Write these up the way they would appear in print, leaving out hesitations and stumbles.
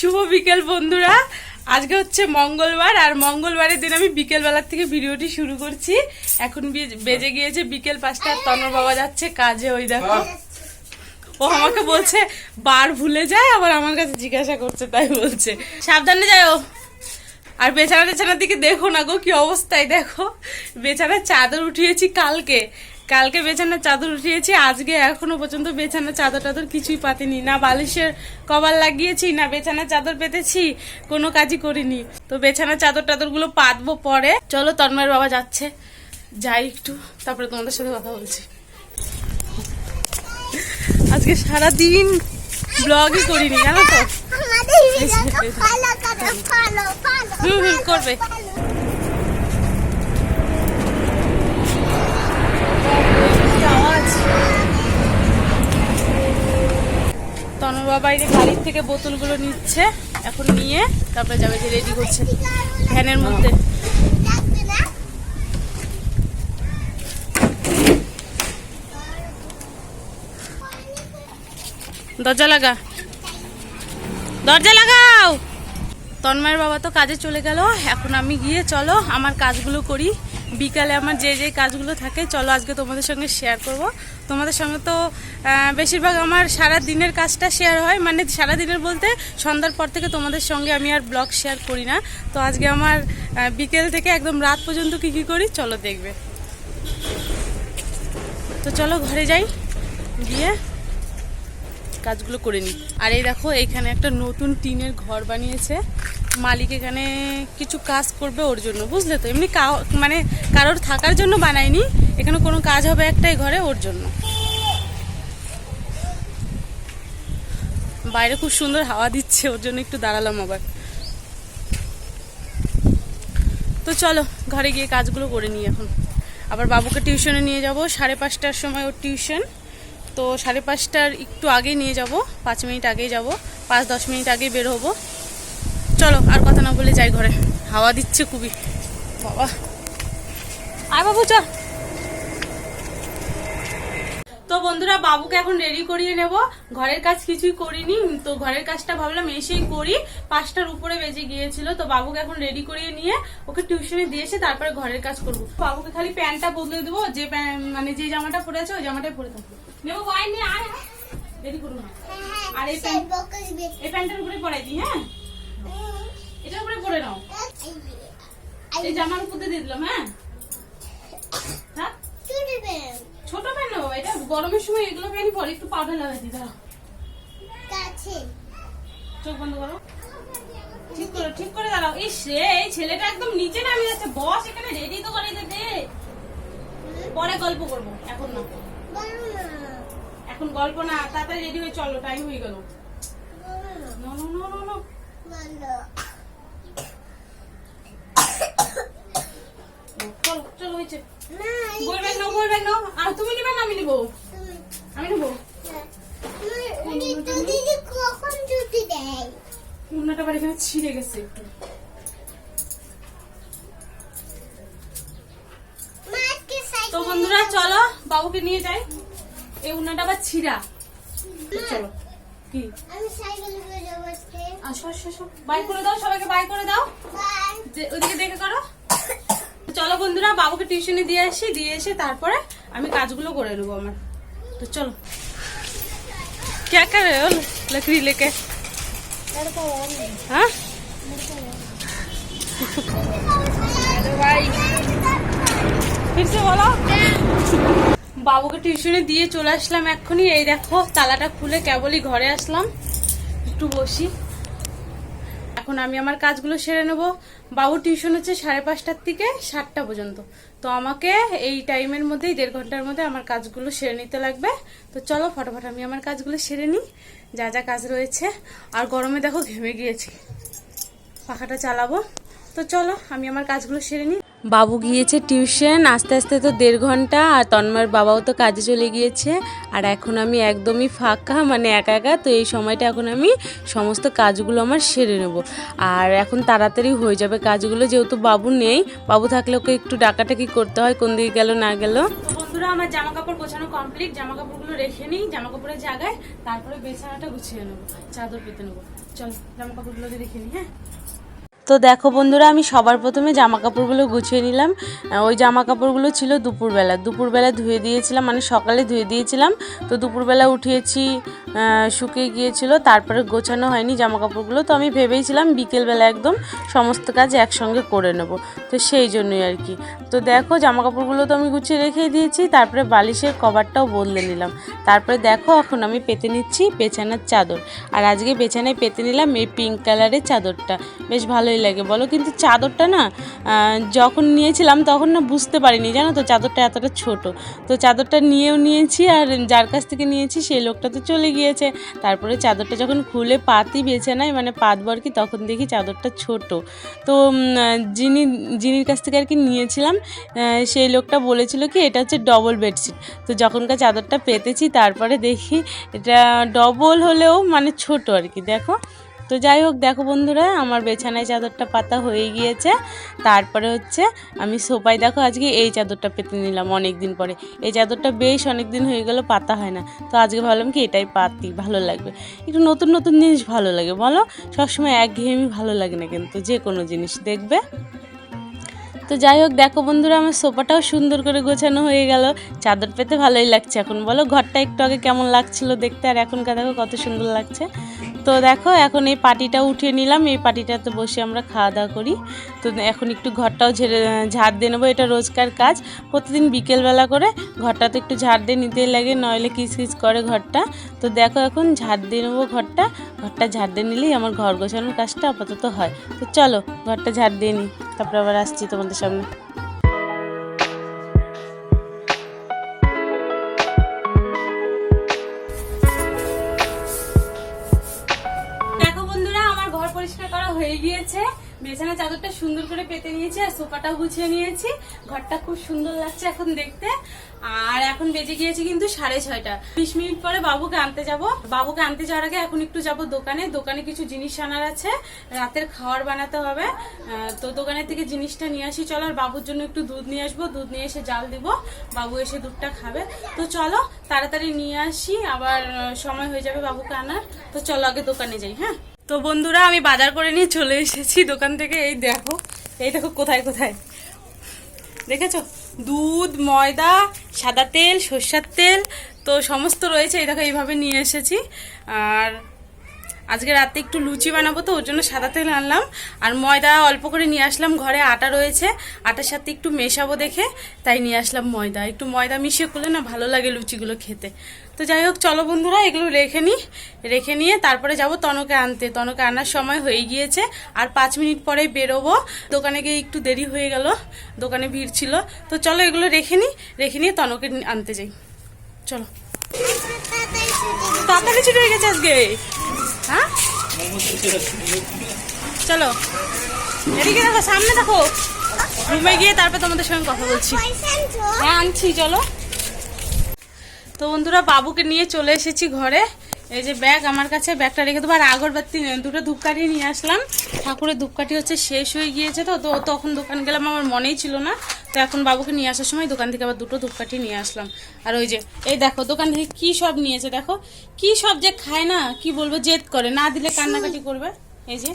শুভ বিকেল বন্ধুরা। আজকে হচ্ছে মঙ্গলবার, আর মঙ্গলবারের দিন আমি বিকেল বেলার থেকে ভিডিওটি শুরু করছি। এখন বেজে গিয়েছে বিকেল 5টা। তনর বাবা যাচ্ছে কাজে, ওই দেখো ও আমাকে বলছে বার ভুলে যায়, আবার আমার কাছে জিজ্ঞাসা করছে, তাই বলছে সাবধানে যাও। আর বেচারা টেচারার দিকে দেখো না গো, কি অবস্থায় দেখো। বেচারার চাদর উঠিয়েছি কালকে বেছানার চাদর উঠিয়েছি, আজকে এখনো পর্যন্ত বেছানার চাদর টাদর কিছুই পাতিনি, না বালিশের কভার লাগিয়েছি, না বেছানার চাদর পেতেছি, কোনো কাজই করিনি। তো বেছানার চাদর টাদর গুলো পাতবো পরে। চলো, তন্ময়ের বাবা যাচ্ছে, যাই একটু, তারপরে তোমাদের সাথে কথা বলছি। আজকে সারাদিন ব্লগই করিনি, জানো তো। করবে। তনু বাবা এই যে গাড়ির থেকে বোতলগুলো নিচ্ছে, এখন নিয়ে তারপরে যাবে, যে রেডি করছে ভ্যানের মধ্যে। দরজা লাগাও। তন্ময়ের বাবা তো কাজে চলে গেল, এখন আমি গিয়ে চলো আমার কাজগুলো করি। বিকালে আমার যে যে কাজগুলো থাকে চলো আজকে তোমাদের সঙ্গে শেয়ার করব। তোমাদের সঙ্গে তো বেশিরভাগ আমার সারা দিনের কাজটা শেয়ার হয়, মানে সারা দিনের বলতে সন্ধ্যার পর থেকে তোমাদের সঙ্গে আমি আর ব্লগ শেয়ার করি না। তো আজকে আমার বিকেল থেকে একদম রাত পর্যন্ত কি কি করি চলো দেখবে। তো চলো ঘরে যাই, গিয়ে কাজগুলো করে নিই। আর এই দেখো, এইখানে একটা নতুন টিনের ঘর বানিয়েছে মালিক, এখানে কিছু কাজ করবে ওর জন্য, বুঝলে তো। এমনি মানে কারোর থাকার জন্য বানায়নি, এখানে কোনো কাজ হবে একটাই ঘরে, ওর জন্য। বাইরে খুব সুন্দর হাওয়া দিচ্ছে, ওর জন্য একটু দাঁড়ালাম আবার। তো চলো ঘরে গিয়ে কাজগুলো করে নিই এখন। আবার বাবুকে টিউশনে নিয়ে যাব 5:30টার সময় ওর টিউশন। তো 5:30টার একটু আগেই নিয়ে যাব, 5 মিনিট আগেই যাব, 5-10 মিনিট আগেই বের হবো। চলো আর কথা না বলে যাই ঘরে, হাওয়া দিচ্ছে খুবই। বাবা আয় বাবু চ। তো বন্ধুরা, বাবুকে এখন রেডি করিয়ে নেব। ঘরের কাজ কিছুই করিনি, তো ঘরের কাজটা ভাবলাম এসেই করি। 5টার উপরে বেজে গিয়েছিল, তো বাবুকে এখন রেডি করিয়ে নিয়ে ওকে টিউশনে দিয়ে এসে তারপরে ঘরের কাজ করবো। বাবুকে খালি প্যান্টটা বদলে দেবো, যে মানে যে জামাটা পরে আছে ওই জামাটাই পরে থাকবো। নেবো ওয়াই নিয়ে আয়, রেডি করুন। আর এই প্যান্টের উপরে পরাই দিই, হ্যাঁ এটার উপরে পরে নাও, এই জামার উপরে দিয়ে দিলাম। হ্যাঁ ছোট প্যান্ট নেবো, এটা গরমের সময় এগুলো প্যান্ট পরে একটু পাউডার লাগাই দিই। দাঁড়াও, চোখ বন্ধ করো, ঠিক করে দাঁড়াও। ইস রে, এই ছেলেটা একদম নিচে নামিয়ে যাচ্ছে। বস এখানে রেডি তো করে দে, পরে গল্প করবো, এখন না, এখন গল্প না, তাড়াতাড়ি রেডি হয়ে চলো, টাইম হয়ে গেল। চলো হয়েছে, বলবেন না। আর তুমি নিবে না আমি নিবো? আমি নেবো। উন্নাটা আবার এখানে ছিঁড়ে গেছে একটু। তো বন্ধুরা চলো বাবুকে নিয়ে যাই, এই উন্নাটা আবার ছিঁড়া। চলো কি আসো আসো আসো, বাই করে দাও, সবাইকে বাই করে দাও, ওইদিকে দেখে করো। চলো বন্ধুরা, বাবুকে টিউশনে দিয়ে আসি, দিয়ে এসে তারপরে আমি কাজগুলো করে নেবো আমার। তো চলো। क्या कर रहे हो लकड़ी लेके? हाँ फिर से बोलो। বাবুকে টিউশনে দিয়ে চলে আসলাম এক্ষুনি। এই দেখো তালাটা খুলে কেবলই ঘরে আসলাম, একটু বসি। এখন আমি আমার কাজগুলো সেরে নেব। বাবু টিউশন হচ্ছে 5:30টার থেকে 7টা পর্যন্ত, তো আমাকে এই টাইমের মধ্যেই 1.5 ঘন্টার মধ্যে আমার কাজগুলো সেরে নিতে লাগবে। তো চলো ফটাফট আমি আমার কাজগুলো সেরে নিই, যা যা কাজ রয়েছে। আর গরমে দেখো ঘেমে গিয়েছি, পাখাটা চালাবো। তো চলো আমি আমার কাজগুলো সেরে নিই। বাবু গিয়েছে টিউশন, আস্তে আস্তে তো 1.5 ঘন্টা, আর তন্ময়ের বাবাও তো কাজে চলে গিয়েছে। আর এখন আমি একদমই ফাঁকা, মানে একা একা। তো এই সময়টা এখন আমি সমস্ত কাজগুলো আমার সেরে নেব। আর এখন তাড়াতাড়ি হয়ে যাবে কাজগুলো, যেহেতু বাবু নেই। বাবু থাকলে ওকে একটু ডাকাটাকি করতে হয়, কোন দিকে গেল না গেল। বন্ধুরা, আমার জামা কাপড় গোছানো কমপ্লিট। জামা কাপড়গুলো রেখে নিই জামা কাপড়ের জায়গায়, তারপরে বিছানাটা গুছিয়ে নেবো, চাদর পেতে নেবো। চলো জামা কাপড়গুলোকে রেখে নিই। হ্যাঁ, তো দেখো বন্ধুরা, আমি সবার প্রথমে জামা কাপড়গুলো গুছিয়ে নিলাম। ওই জামা কাপড়গুলো ছিল দুপুরবেলা ধুয়ে দিয়েছিলাম, মানে সকালে ধুয়ে দিয়েছিলাম। তো দুপুরবেলা উঠিয়েছি, শুকিয়ে গিয়েছিল, তারপরে গোছানো হয়নি জামা কাপড়গুলো। তো আমি ভেবেইছিলাম বিকেলবেলা একদম সমস্ত কাজ একসঙ্গে করে নেব, তো সেই জন্যই আর কি। তো দেখো জামা কাপড়গুলো তো আমি গুছিয়ে রেখেই দিয়েছি, তারপরে বালিশের কভারটাও বদলে নিলাম। তারপরে দেখো এখন আমি পেতে নিচ্ছি বিছানার চাদর। আর আজকে বিছানায় পেতে নিলাম এই পিঙ্ক কালারের চাদরটা, বেশ ভালোই লাগে বলো। কিন্তু চাদরটা না যখন নিয়েছিলাম তখন না বুঝতে পারিনি, জানো তো চাদরটা এতটা ছোট। তো চাদরটা নিয়েও নিয়েছি, আর যার কাছ থেকে নিয়েছি সেই লোকটা তো চলে গিয়েছে। তারপরে চাদরটা যখন খুলে পাতি বিছানায়, মানে পাতবো আর কি, তখন দেখি চাদরটা ছোট। তো যিনির কাছ থেকে আর কি নিয়েছিলাম, সেই লোকটা বলেছিল কি এটা হচ্ছে ডবল বেডশিট। তো যখনকার চাদরটা পেতেছি তারপরে দেখি এটা ডবল হলেও মানে ছোট আর কি, দেখো। তো যাই হোক, দেখো বন্ধুরা, আমার বিছানায় চাদরটা পাতা হয়ে গিয়েছে। তারপরে হচ্ছে আমি সোফায় দেখো আজকে এই চাদরটা পেতে নিলাম অনেক দিন পরে। এই চাদরটা বেশ অনেক দিন হয়ে গেল পাতা হয় না, তো আজকে ভাবলাম কি এটাই পাতি, ভালো লাগবে। একটু নতুন নতুন জিনিস ভালো লাগে বলো, সবসময় একঘেয়েমি ভালো লাগে না কিন্তু, যে কোনো জিনিস দেখবে। তো যাই হোক, দেখো বন্ধুরা, আমার সোফাটাও সুন্দর করে গোছানো হয়ে গেল। চাদর পেতে ভালোই লাগছে এখন, বলো। ঘরটা একটু আগে কেমন লাগছিল দেখতে, আর এখনকার দেখো কত সুন্দর লাগছে। তো দেখো এখন এই পাটিটা উঠিয়ে নিলাম, এই পাটিটাতে বসে আমরা খাওয়া দাওয়া করি। তো এখন একটু ঘরটাও ঝাড় দিয়ে নেবো, এটা রোজকার কাজ। প্রতিদিন বিকেলবেলা করে ঘরটা তো একটু ঝাড় দিয়ে নিতেই লাগে, নইলে কিচকিচ করে ঘরটা। তো দেখো এখন ঝাড় দিয়ে নেবো ঘরটা ঝাড় দিয়ে নিলেই আমার ঘর গোছানোর কাজটা আপাতত হয়। তো চলো ঘরটা ঝাড় দিয়ে নিই, তারপরে আবার আসছি তোমাদের সামনে। দেখো বন্ধুরা, আমার ঘর পরিষ্কার করা হয়ে গিয়েছে। বিছানার চাদরটা সুন্দর করে পেতে নিয়েছি, আর সোফাটাও গুছিয়ে নিয়েছি। ঘরটা খুব সুন্দর লাগছে এখন দেখতে। আর এখন বেজে গিয়েছে কিন্তু 6:30। 20 মিনিট পরে বাবুকে আনতে যাব। বাবুকে আনতে যাওয়ার আগে এখন একটু যাব দোকানে কিছু জিনিস আনার আছে, রাতের খাবার বানাতে হবে। তো দোকানের থেকে জিনিসটা নিয়ে আসি চলো। আর বাবুর জন্য একটু দুধ নিয়ে আসবো, দুধ নিয়ে এসে জাল দিব, বাবু এসে দুধটা খাবে। তো চলো তাড়াতাড়ি নিয়ে আসি, আবার সময় হয়ে যাবে বাবুকে আনার। তো চলো আগে দোকানে যাই। হ্যাঁ, তো বন্ধুরা, আমি বাজার করে নিয়ে চলে এসেছি দোকান থেকে। এই দেখো কোথায় কোথায় দেখেছো, দুধ, ময়দা, সাদা তেল, সরষের তেল, তো সমস্ত রয়েছে। এই দেখো এইভাবে নিয়ে এসেছি। আর আজকে রাতে একটু লুচি বানাবো, তো ওর জন্য সাদা তেল আনলাম। আর ময়দা অল্প করে নিয়ে আসলাম, ঘরে আটা রয়েছে, আটার সাথে একটু মেশাবো দেখে তাই নিয়ে আসলাম ময়দা। একটু ময়দা মিশিয়ে করলে না ভালো লাগে লুচিগুলো খেতে। তো যাই হোক, চলো বন্ধুরা এগুলো রেখে নিয়ে তারপরে যাব তনকে আনতে। তনকে আনার সময় হয়ে গিয়েছে, আর 5 মিনিট পরেই বেরোবো। দোকানে গিয়ে একটু দেরি হয়ে গেল, দোকানে ভিড় ছিল। তো চলো এগুলো রেখে নিয়ে তনকে আনতে যাই। চলো, তাড়াতাড়ি ছুটি হয়ে গেছে আজকে। হ্যাঁ, চলো এদিকে দেখো, সামনে দেখো। রুমে গিয়ে তারপর তোমাদের সঙ্গে কথা বলছি। হ্যাঁ আনছি, চলো। তো বন্ধুরা, বাবুকে নিয়ে চলে এসেছি ঘরে। এই যে ব্যাগ আমার কাছে, ব্যাগটা রেখে দেবো। আর আগরবাতি, 2টো ধূপকাঠি নিয়ে আসলাম। ঠাকুরের ধূপকাঠি হচ্ছে শেষ হয়ে গিয়েছে, তো তখন দোকান গেলাম, আমার মনেই ছিল না। তো এখন বাবুকে নিয়ে আসার সময় দোকান থেকে আবার 2টো ধূপকাঠি নিয়ে আসলাম। আর ওই যে এই দেখো দোকান থেকে কি সব নিয়েছে, দেখো কি সব যে খায় না, কি বলবো, জেদ করে, না দিলে কান্নাকাটি করবে। এই যে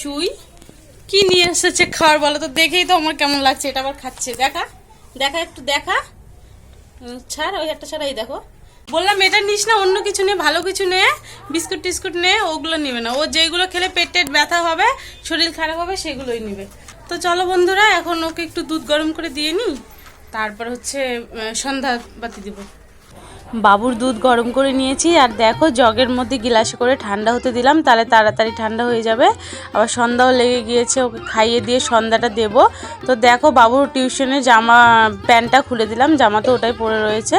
সুই কি নিয়ে এসেছে খাওয়ার, বলো তো। দেখেই তো আমার কেমন লাগছে, এটা আবার খাচ্ছে। দেখা একটু দেখা, ছাড় ওই একটা ছাড়া। এই দেখো, বললাম এটা নিস না, অন্য কিছু নে, ভালো কিছু নে, বিস্কুট টিস্কুট নে, ওগুলো নেবে না। ও যেগুলো খেলে পেট ব্যথা হবে, শরীর খারাপ হবে, সেগুলোই নেবে। তো চলো বন্ধুরা, এখন ওকে একটু দুধ গরম করে দিয়ে নিই, তারপর হচ্ছে সন্ধ্যা বাতি দিব। বাবুর দুধ গরম করে নিয়েছি, আর দেখো জগের মধ্যে গিলাসে করে ঠান্ডা হতে দিলাম, তাহলে তাড়াতাড়ি ঠান্ডা হয়ে যাবে। আবার সন্ধ্যাও লেগে গিয়েছে, ওকে খাইয়ে দিয়ে সন্ধ্যাটা দেব। তো দেখো বাবুর টিউশনের প্যান্টটা খুলে দিলাম, জামা তো ওটাই পরে রয়েছে।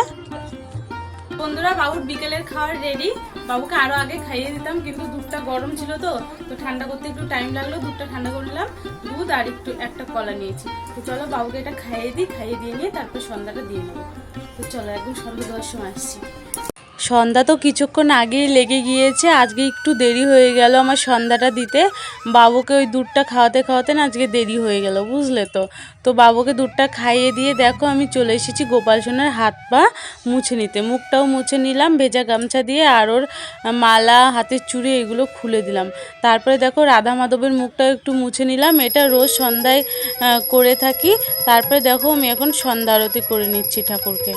বন্ধুরা, বাবুর বিকেলের খাওয়ার রেডি। বাবুকে আরো আগে খাইয়ে দিতাম, কিন্তু দুধটা গরম ছিল তো ঠান্ডা করতে একটু টাইম লাগলো। দুধটা ঠান্ডা করে নিলাম, দুধ আর একটু একটা কলা নিয়েছি। তো চলো বাবুকে এটা খাইয়ে দিই, খাইয়ে দিয়ে নিয়ে তারপর সন্ধ্যাটা দিয়ে নেবো। তো চলো একদম সন্ধ্যা দেওয়ার সময় আসছি। সন্ধ্যা তো কিছুক্ষণ আগেই লেগে গিয়েছে, আজকে একটু দেরি হয়ে গেল আমার সন্ধ্যাটা দিতে। বাবুকে ওই দুধটা খাওয়াতে খাওয়াতে না আজকে দেরি হয়ে গেল, বুঝলে তো। তো বাবুকে দুধটা খাইয়ে দিয়ে দেখো আমি চলে এসেছি গোপাল সোনার হাত পা মুছে নিতে। মুখটাও মুছে নিলাম ভেজা গামছা দিয়ে, আর ওর মালা হাতের চুড়ি এগুলো খুলে দিলাম। তারপরে দেখো রাধা মাধবের মুখটাও একটু মুছে নিলাম, এটা রোজ সন্ধ্যায় করে থাকি। তারপরে দেখো আমি এখন সন্ধ্যা আরতি করে নিচ্ছি ঠাকুরকে।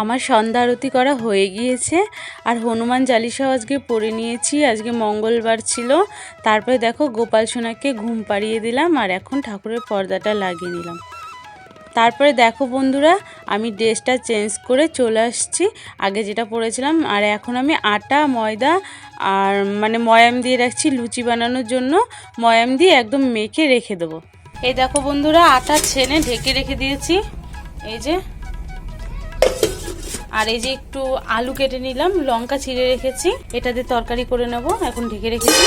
আমার সন্ধ্যা আরতি করা হয়ে গিয়েছে, আর হনুমান চালিসাও আজকে পড়ে নিয়েছি, আজকে মঙ্গলবার ছিল। তারপরে দেখো গোপাল সোনাকে ঘুম পাড়িয়ে দিলাম, আর এখন ঠাকুরের পর্দাটা লাগিয়ে নিলাম। তারপরে দেখো বন্ধুরা আমি ড্রেসটা চেঞ্জ করে চলে আসছি আগে যেটা পরেছিলাম। আর এখন আমি আটা ময়দা আর ময়াম দিয়ে রাখছি লুচি বানানোর জন্য। ময়াম দিয়ে একদম মেখে রেখে দেবো। এই দেখো বন্ধুরা আটা ছেনে ঢেকে রেখে দিয়েছি, এই যে। আর এই যে একটু আলু কেটে নিলাম, লঙ্কা ছিঁড়ে রেখেছি, এটা দিয়ে তরকারি করে নেব। এখন ঢেকে রেখেছি।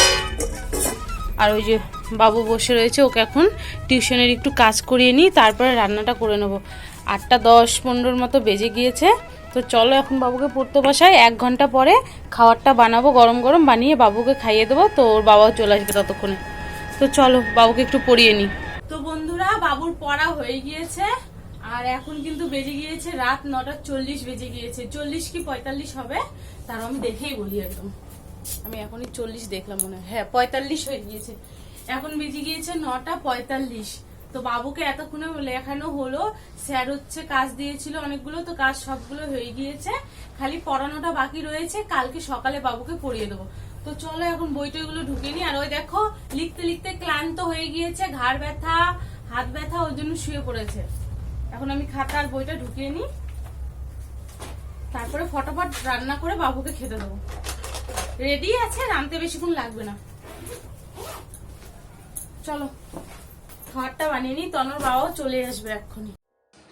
আর ওই যে বাবু বসে রয়েছে, ওকে এখন টিউশনের একটু কাজ করিয়ে নিই, তারপরে রান্নাটা করে নেব। 8:10-15 মতো বেজে গিয়েছে। তো চলো এখন বাবুকে পড়তে বসাই, 1 ঘন্টা পরে খাবারটা বানাবো, গরম গরম বানিয়ে বাবুকে খাইয়ে দেবো। তো ওর বাবাও চলে আসবে ততক্ষণে। তো চলো বাবুকে একটু পড়িয়ে নিই। তো বন্ধুরা বাবুর পড়া হয়ে গিয়েছে, আর এখন কিন্তু বেজে গিয়েছে রাত 9:40 বেজে গিয়েছে। 40 কি 45 হবে তার আমি দেখেই বলি একদম। আমি এখনই 40 দেখলাম মনে হয়, হ্যাঁ 45 হয়ে গিয়েছে। এখন বেজে গিয়েছে 9:45। তো বাবুকে এতক্ষণে লেখানো হলো, স্যার হচ্ছে কাজ দিয়েছিল অনেকগুলো, তো কাজ সবগুলো হয়ে গিয়েছে, খালি পড়ানোটা বাকি রয়েছে। কালকে সকালে বাবুকে পড়িয়ে দেবো। তো চলো এখন বইটইগুলো ঢুকিয়ে নি। আর ওই দেখো লিখতে লিখতে ক্লান্ত হয়ে গিয়েছে, ঘাড় ব্যথা হাত ব্যথা, ওর জন্য শুয়ে পড়েছে। এখন আমি খাতা আর বইটা ঢুকিয়ে নি, তারপরে ফটাফট রান্না করে বাবুকে খেতে দেবো। রেডি আছে, রাঁধতে বেশিক্ষণ লাগবে না। চলো খাবারটা বানিয়ে নি, তনুর বাবাও চলে আসবে এক্ষুনি।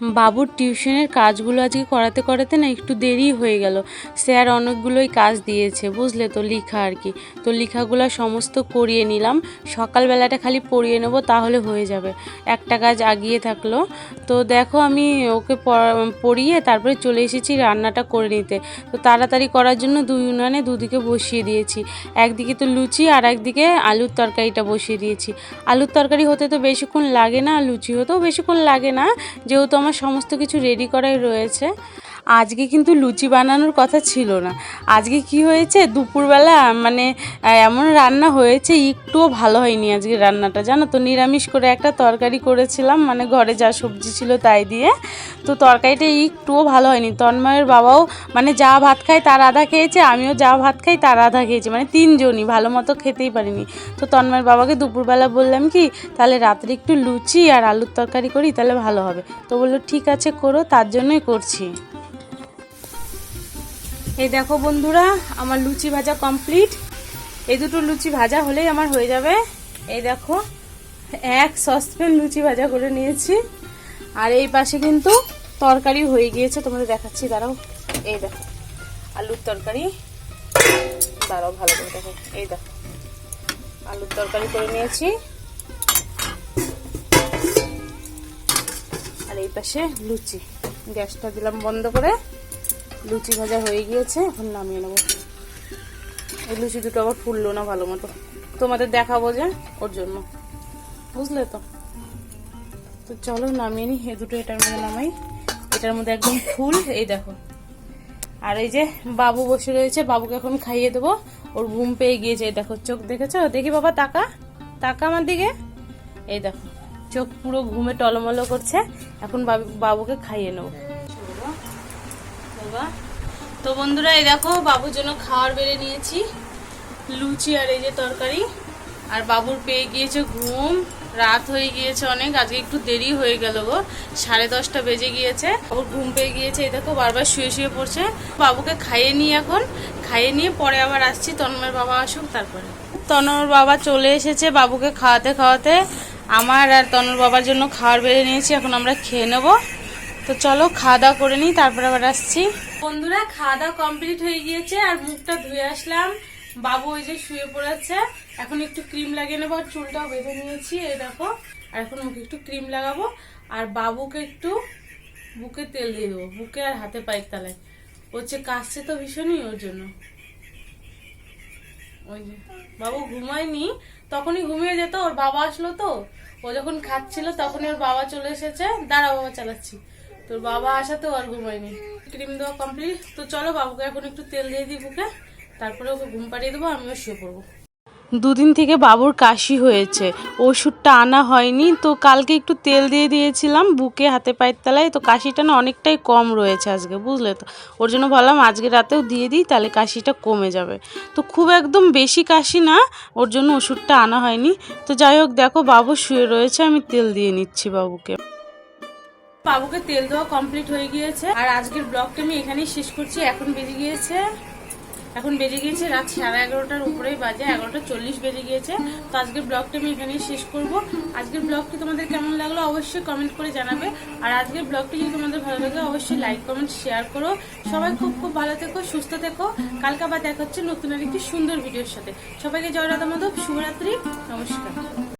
বাবুর টিউশনের কাজগুলো আজকে করাতে করাতে না একটু দেরি হয়ে গেল। স্যার অনেকগুলোই কাজ দিয়েছে, বুঝলে তো, লেখা আর কি। তো লেখাগুলো সমস্ত করিয়ে নিলাম, সকালবেলাটা খালি পড়িয়ে নেব, তাহলে হয়ে যাবে। একটা কাজ আগিয়ে থাকলো। তো দেখো আমি ওকে পড়িয়ে তারপরে চলে এসেছি রান্নাটা করে নিতে। তো তাড়াতাড়ি করার জন্য 2 উনানে দুদিকে বসিয়ে দিয়েছি, একদিকে তো লুচি আর একদিকে আলুর তরকারিটা বসিয়ে দিয়েছি। আলুর তরকারি হতে তো বেশিক্ষণ লাগে না, লুচি হতেও বেশিক্ষণ লাগে না, যেহেতু আমার সমস্ত কিছু রেডি করাই রয়েছে। আজকে কিন্তু লুচি বানানোর কথা ছিল না। আজকে কি হয়েছে, দুপুরবেলা এমন রান্না হয়েছে, একটুও ভালো হয়নি আজকে রান্নাটা, জানো তো। নিরামিষ করে একটা তরকারি করেছিলাম, ঘরে যা সবজি ছিল তাই দিয়ে। তো তরকারিটা একটুও ভালো হয়নি। তন্ময়ের বাবাও যা ভাত খায় তার আধা খেয়েছে, আমিও যা ভাত খাই তার আধা খেয়েছি, 3জনই ভালো মতো খেতেই পারিনি। তো তন্ময়ের বাবাকে দুপুরবেলা বললাম কি তাহলে রাত্রে একটু লুচি আর আলুর তরকারি করি, তাহলে ভালো হবে। তো বললো ঠিক আছে করো, তার জন্যই করছি। এই দেখো বন্ধুরা আমার লুচি ভাজা কমপ্লিট। এই দুটো লুচি ভাজা হলেই আমার হয়ে যাবে। এই দেখো 1 সসপ্যান লুচি ভাজা করে নিয়েছি, আর এই পাশে কিন্তু তরকারি হয়ে গিয়েছে, তোমাদের দেখাচ্ছি, দাঁড়াও। এই দেখো আলুর তরকারি, দাঁড়াও ভালো করে দেখো। এই দেখো আলুর তরকারি করে নিয়েছি, আর এই পাশে লুচি। গ্যাসটা দিলাম বন্ধ করে, লুচি ভাজা হয়ে গিয়েছে, এখন নামিয়ে নেবো। এই লুচি দুটো আবার ফুললো না ভালো মতো, তোমাদের দেখাবো যে ওর জন্য, বুঝলে তো। তো চলো নামিয়ে নি, এই দুটো এটার মধ্যে নামাই, এটার মধ্যে একদম ফুল। এই দেখো, আর এই যে বাবু বসে রয়েছে, বাবুকে এখন খাইয়ে দেবো, ওর ঘুম পেয়ে গিয়েছে। এই দেখো চোখ দেখেছো, দেখি বাবা তাকা তাকা আমার দিকে। এই দেখো চোখ পুরো ঘুমে টলমলো করছে, এখন বাবুকে খাইয়ে নেবো। বাহ। তো বন্ধুরা এই দেখো বাবুর জন্য খাবার বেড়ে নিয়েছি, লুচি আর এই যে তরকারি। আর বাবুর পেয়ে গিয়েছে ঘুম, রাত হয়ে গিয়েছে অনেক, আজকে একটু দেরি হয়ে গেল গো, 10:30 বেজে গিয়েছে। বাবুর ঘুম পেয়ে গিয়েছে, এই দেখো বারবার শুয়ে শুয়ে পড়ছে। বাবুকে খাইয়ে নিই, এখন খাইয়ে নিয়ে পরে আবার আসছি, তন্ময়ের বাবা আসুক তারপরে। তনর বাবা চলে এসেছে বাবুকে খাওয়াতে খাওয়াতে। আমার আর তনর বাবার জন্য খাবার বেড়ে নিয়েছি, এখন আমরা খেয়ে নেব। তো চলো খাওয়া দাওয়া করে নিই, তারপরে আবার আসছি। বন্ধুরা খাওয়া দাওয়া কমপ্লিট হয়ে গিয়েছে, আর মুখটা ধুয়ে আসলাম। বাবু ওই যে শুয়ে পড়েছে, এখন একটু ক্রিম লাগিয়ে নেবো, আর চুলটাও বেঁধে নিয়েছি এই দেখো। আর এখন মুখে একটু ক্রিম লাগাবো, আর বাবুকে একটু বুকে তেল দিয়ে দেবো, বুকে আর হাতে পায়ের তলায়। হচ্ছে কাশছে তো ভীষণই, ওর জন্য। ওই যে বাবু ঘুমায়নি, তখনই ঘুমিয়ে যেত, ওর বাবা আসলো তো, ও যখন খাচ্ছিল তখনই ওর বাবা চলে এসেছে। দাঁড়া বাবা চালাচ্ছি, তোর বাবা আসাতেও আর ঘুমায়নি। ক্রিম দেওয়া কমপ্লিট। তো চলো বাবুকে এখন একটু তেল দিয়ে দিই বুকে, তারপরে ওকে ঘুম পাড়িয়ে দেবো, আমিও শুয়ে পড়বো। দুদিন থেকে বাবুর কাশি হয়েছে, ওষুধটা আনা হয়নি, তো কালকে একটু তেল দিয়ে দিয়েছিলাম বুকে হাতে পায়ের তলায়, তো কাশিটা না অনেকটাই কম রয়েছে আজকে, বুঝলে তো। ওর জন্য ভাবলাম আজকে রাতেও দিয়ে দিই, তাহলে কাশিটা কমে যাবে। তো খুব একদম বেশি কাশি না, ওর জন্য ওষুধটা আনা হয়নি। তো যাই হোক দেখো বাবু শুয়ে রয়েছে, আমি তেল দিয়ে নিচ্ছি বাবুকে। বাবুকে তেল দেওয়া কমপ্লিট হয়ে গিয়েছে, আর আজকের ব্লগটা আমি এখানেই শেষ করছি। এখন বেজে গিয়েছে রাত 11:30 উপরেই বাজে, 11:40 বেজে গিয়েছে। তো আজকের ব্লগটা আমি এখানেই শেষ করব। আজকের ব্লগটি তোমাদের কেমন লাগলো অবশ্যই কমেন্ট করে জানাবে, আর আজকের ব্লগটি যদি তোমাদের ভালো লাগে অবশ্যই লাইক কমেন্ট শেয়ার করো। সবাই খুব খুব ভালো থেকো, সুস্থ থেকো। কালকে আবার দেখা হচ্ছে নতুন আর একটি সুন্দর ভিডিওর সাথে। সবাইকে জয় রাধা মাধব, শুভরাত্রি, নমস্কার।